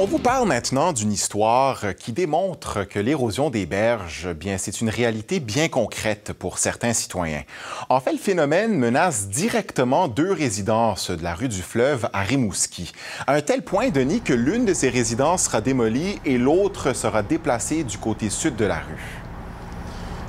On vous parle maintenant d'une histoire qui démontre que l'érosion des berges, bien, c'est une réalité bien concrète pour certains citoyens. En fait, le phénomène menace directement 2 résidences de la rue du Fleuve à Rimouski. À un tel point, Denis, que l'une de ces résidences sera démolie et l'autre sera déplacée du côté sud de la rue.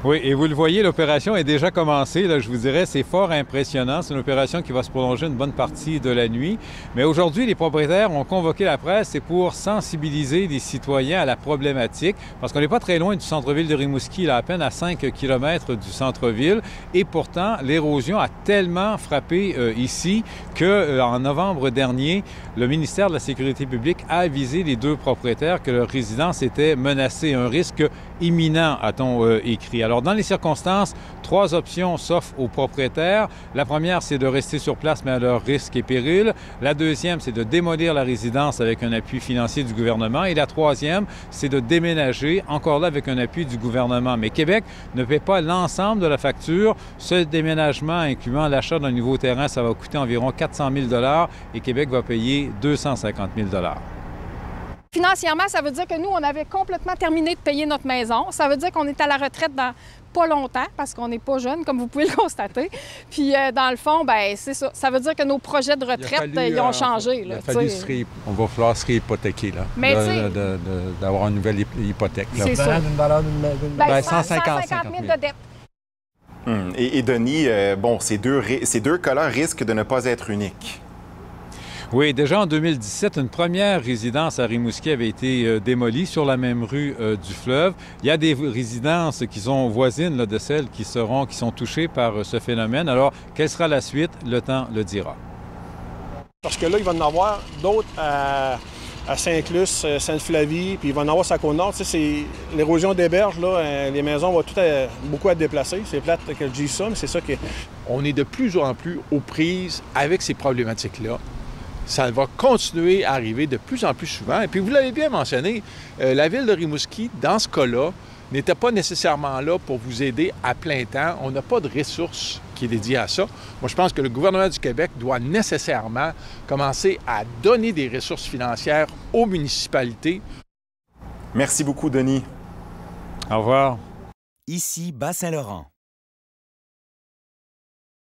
Oui, et vous le voyez, l'opération est déjà commencée. Là, je vous dirais, c'est fort impressionnant. C'est une opération qui va se prolonger une bonne partie de la nuit. Mais aujourd'hui, les propriétaires ont convoqué la presse. C'est pour sensibiliser les citoyens à la problématique. Parce qu'on n'est pas très loin du centre-ville de Rimouski, là, à peine à 5 km du centre-ville. Et pourtant, l'érosion a tellement frappé ici qu'en novembre dernier, le ministère de la Sécurité publique a avisé les 2 propriétaires que leur résidence était menacée. Un risque imminent, a-t-on écrit. Alors, dans les circonstances, 3 options s'offrent aux propriétaires. La première, c'est de rester sur place, mais à leur risque et péril. La deuxième, c'est de démolir la résidence avec un appui financier du gouvernement. Et la troisième, c'est de déménager, encore là, avec un appui du gouvernement. Mais Québec ne paie pas l'ensemble de la facture. Ce déménagement, incluant l'achat d'un nouveau terrain, ça va coûter environ 400 000 $ et Québec va payer 250 000 $. Financièrement, ça veut dire que nous, on avait complètement terminé de payer notre maison. Ça veut dire qu'on est à la retraite dans pas longtemps, parce qu'on n'est pas jeune, comme vous pouvez le constater. Puis, dans le fond, bien, c'est ça. Ça veut dire que nos projets de retraite, ils ont changé. On va falloir se réhypothéquer, là. Mais d'avoir une nouvelle hypothèque. C'est ça. D'une valeur d'une... 150 000 de dette. Et Denis, bon, ces deux cas-là risquent de ne pas être uniques. Oui, déjà en 2017, une première résidence à Rimouski avait été démolie sur la même rue du Fleuve. Il y a des résidences qui sont voisines là, de celles qui sont touchées par ce phénomène. Alors, quelle sera la suite? Le temps le dira. Parce que là, il va y en avoir d'autres à Saint-Luce, Sainte-Flavie, puis il va y en avoir sur la Côte-Nord. Tu sais, c'est l'érosion des berges, là, les maisons vont beaucoup être déplacées. C'est plate que je dise ça, mais c'est ça que... On est de plus en plus aux prises avec ces problématiques-là. Ça va continuer à arriver de plus en plus souvent. Et puis, vous l'avez bien mentionné, la ville de Rimouski, dans ce cas-là, n'était pas nécessairement là pour vous aider à plein temps. On n'a pas de ressources qui est dédiée à ça. Moi, je pense que le gouvernement du Québec doit nécessairement commencer à donner des ressources financières aux municipalités. Merci beaucoup, Denis. Au revoir. Ici, Bas-Saint-Laurent.